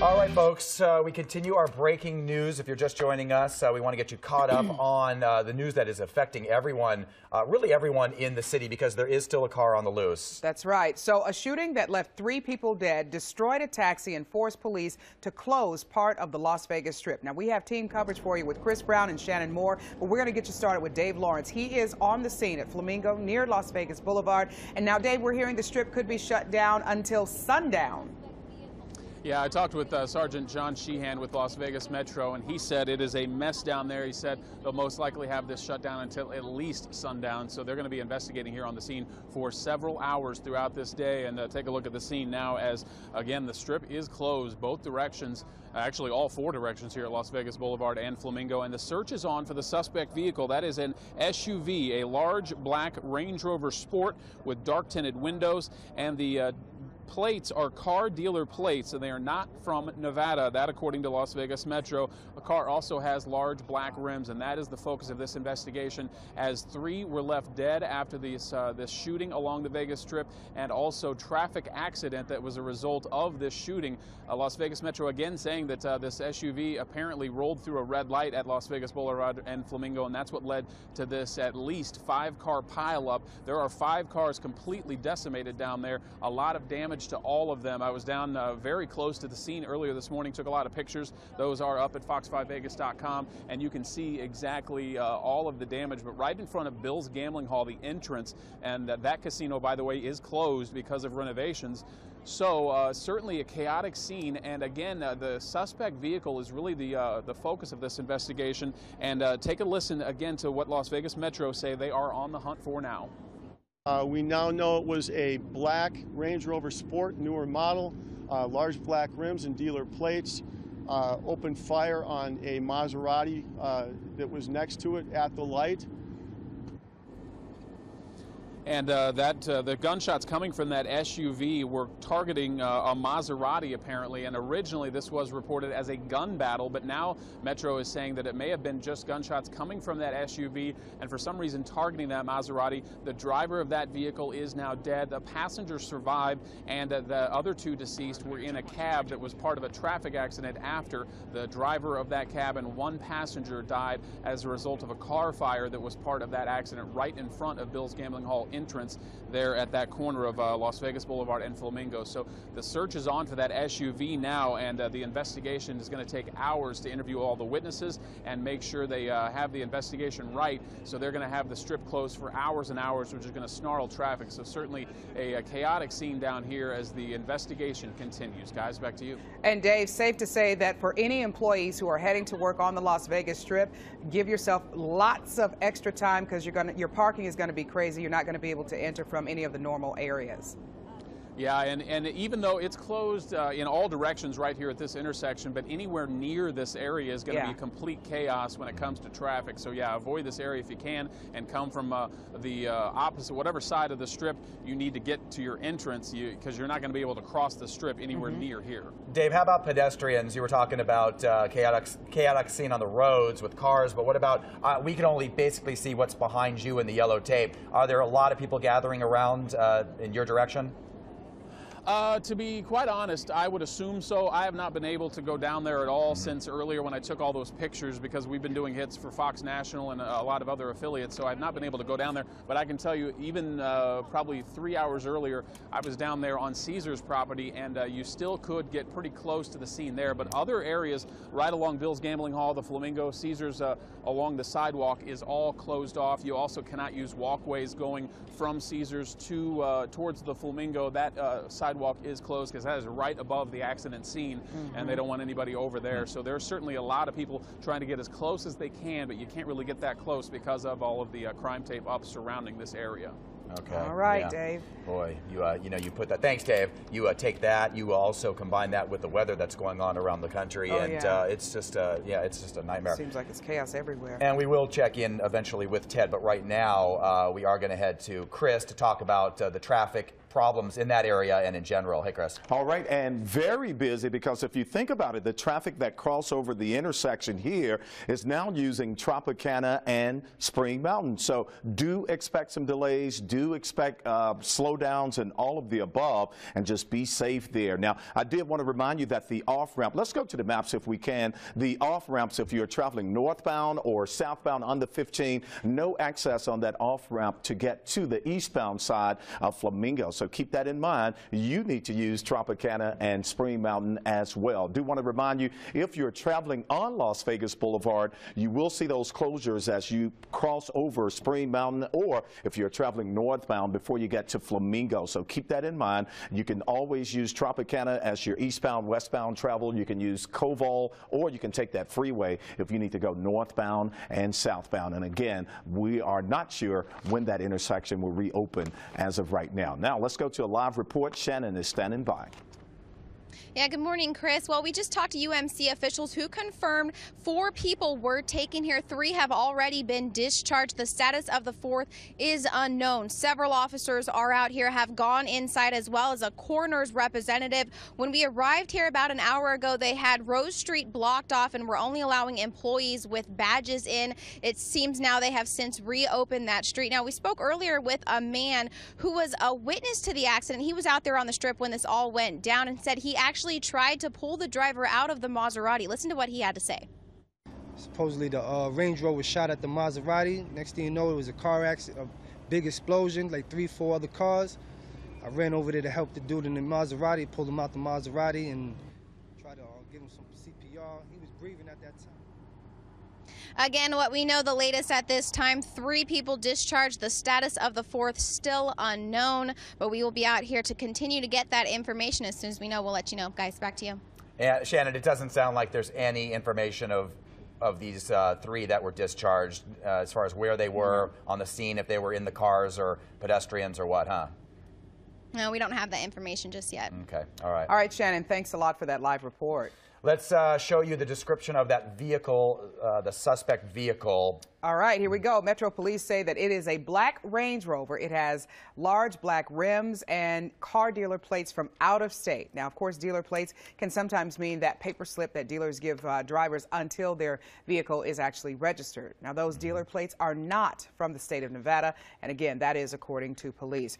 All right, folks, we continue our breaking news. If you're just joining us, we want to get you caught up on the news that is affecting everyone, really everyone in the city, because there is still a car on the loose. That's right. So a shooting that left 3 people dead, destroyed a taxi, and forced police to close part of the Las Vegas Strip. Now, we have team coverage for you with Chris Brown and Shannon Moore, but we're going to get you started with Dave Lawrence. He is on the scene at Flamingo near Las Vegas Boulevard. And now, Dave, we're hearing the Strip could be shut down until sundown. Yeah, I talked with Sergeant John Sheehan with Las Vegas Metro, and he said it is a mess down there. He said they'll most likely have this shut down until at least sundown, so they're going to be investigating here on the scene for several hours throughout this day. And take a look at the scene now as, again, the Strip is closed both directions, actually all 4 directions here at Las Vegas Boulevard and Flamingo, and the search is on for the suspect vehicle. That is an SUV, a large black Range Rover Sport with dark tinted windows, and the plates are car dealer plates, and they are not from Nevada. That, according to Las Vegas Metro. The car also has large black rims, and that is the focus of this investigation, as 3 were left dead after this shooting along the Vegas Strip, and also traffic accident that was a result of this shooting. Las Vegas Metro again saying that this SUV apparently rolled through a red light at Las Vegas Boulevard and Flamingo, and that's what led to this at least 5-car pileup. There are 5 cars completely decimated down there. A lot of damage to all of them. I was down very close to the scene earlier this morning, took a lot of pictures. Those are up at fox5vegas.com, and you can see exactly all of the damage. But right in front of Bill's Gambling Hall, the entrance, and that casino, by the way, is closed because of renovations. So certainly a chaotic scene, and again, the suspect vehicle is really the focus of this investigation. And take a listen again to what Las Vegas Metro say they are on the hunt for now. We now know it was a black Range Rover Sport, newer model, large black rims and dealer plates. Opened fire on a Maserati that was next to it at the light. And the gunshots coming from that SUV were targeting a Maserati, apparently. And originally this was reported as a gun battle, but now Metro is saying that it may have been just gunshots coming from that SUV and for some reason targeting that Maserati. The driver of that vehicle is now dead. The passenger survived, and the other 2 deceased were in a cab that was part of a traffic accident after. The driver of that cab and 1 passenger died as a result of a car fire that was part of that accident right in front of Bill's Gambling Hall entrance there at that corner of Las Vegas Boulevard and Flamingo. So the search is on for that SUV now, and the investigation is going to take hours to interview all the witnesses and make sure they have the investigation right. So they're going to have the Strip closed for hours and hours, which is going to snarl traffic. So certainly a chaotic scene down here as the investigation continues. Guys, back to you. And Dave, safe to say that for any employees who are heading to work on the Las Vegas Strip, give yourself lots of extra time, because your parking is going to be crazy. You're not going to be able to enter from any of the normal areas. Yeah, and even though it's closed in all directions right here at this intersection, but anywhere near this area is going to be complete chaos when it comes to traffic. So yeah, avoid this area if you can, and come from the opposite, whatever side of the Strip you need to get to your entrance, because you're not going to be able to cross the Strip anywhere near here. Dave, how about pedestrians? You were talking about chaotic scene on the roads with cars, but what about, we can only basically see what's behind you in the yellow tape. Are there a lot of people gathering around in your direction? To be quite honest, I would assume so. I have not been able to go down there at all since earlier when I took all those pictures, because we've been doing hits for Fox National and a lot of other affiliates, so I've not been able to go down there. But I can tell you, even probably 3 hours earlier, I was down there on Caesar's property, and you still could get pretty close to the scene there. But other areas right along Bill's Gambling Hall, the Flamingo, Caesar's along the sidewalk is all closed off. You also cannot use walkways going from Caesar's to towards the Flamingo. That sidewalk is closed because that is right above the accident scene, and they don't want anybody over there. So there's certainly a lot of people trying to get as close as they can, but you can't really get that close because of all of the crime tape up surrounding this area. Okay. All right, Dave. Boy, you put that. Thanks, Dave. You take that. You also combine that with the weather that's going on around the country, it's just it's just a nightmare. Seems like it's chaos everywhere. And we will check in eventually with Ted, but right now we are going to head to Chris to talk about the traffic problems in that area and in general. Hey, Chris. All right, and very busy because if you think about it, the traffic that cross over the intersection here is now using Tropicana and Spring Mountain. So do expect some delays, do expect slowdowns and all of the above, and just be safe there. Now, I did want to remind you that the off-ramp, let's go to the maps if we can. The off-ramps, if you're traveling northbound or southbound under 15, no access on that off-ramp to get to the eastbound side of Flamingo. So keep that in mind. You need to use Tropicana and Spring Mountain as well. Do want to remind you, if you're traveling on Las Vegas Boulevard, you will see those closures as you cross over Spring Mountain, or if you're traveling northbound before you get to Flamingo. So keep that in mind. You can always use Tropicana as your eastbound, westbound travel. You can use Koval, or you can take that freeway if you need to go northbound and southbound. And again, we are not sure when that intersection will reopen as of right now. Now, let's go to a live report. Shannon is standing by. Yeah, good morning, Chris. Well, we just talked to UMC officials who confirmed 4 people were taken here. 3 have already been discharged. The status of the 4th is unknown. Several officers are out here, have gone inside, as well as a coroner's representative. When we arrived here about an hour ago, they had Rose Street blocked off and were only allowing employees with badges in. It seems now they have since reopened that street. Now, we spoke earlier with a man who was a witness to the accident. He was out there on the strip when this all went down and said he actually tried to pull the driver out of the Maserati. Listen to what he had to say. Supposedly the Range Rover shot at the Maserati. Next thing you know, it was a car accident, a big explosion, like 3-4 other cars. I ran over there to help the dude in the Maserati, pulled him out the Maserati and tried to give him some CPR. He was breathing at that time. Again, what we know, the latest at this time, 3 people discharged. The status of the 4th still unknown, but we will be out here to continue to get that information. As soon as we know, we'll let you know. Guys, back to you. Yeah, Shannon, it doesn't sound like there's any information of these 3 that were discharged as far as where they were on the scene, if they were in the cars or pedestrians or what, huh? No, we don't have that information just yet. Okay, all right. All right, Shannon, thanks a lot for that live report. Let's show you the description of that vehicle, the suspect vehicle. All right, here we go. Metro Police say that it is a black Range Rover. It has large black rims and car dealer plates from out of state. Now, of course, dealer plates can sometimes mean that paper slip that dealers give drivers until their vehicle is actually registered. Now, those dealer plates are not from the state of Nevada, and again, that is according to police.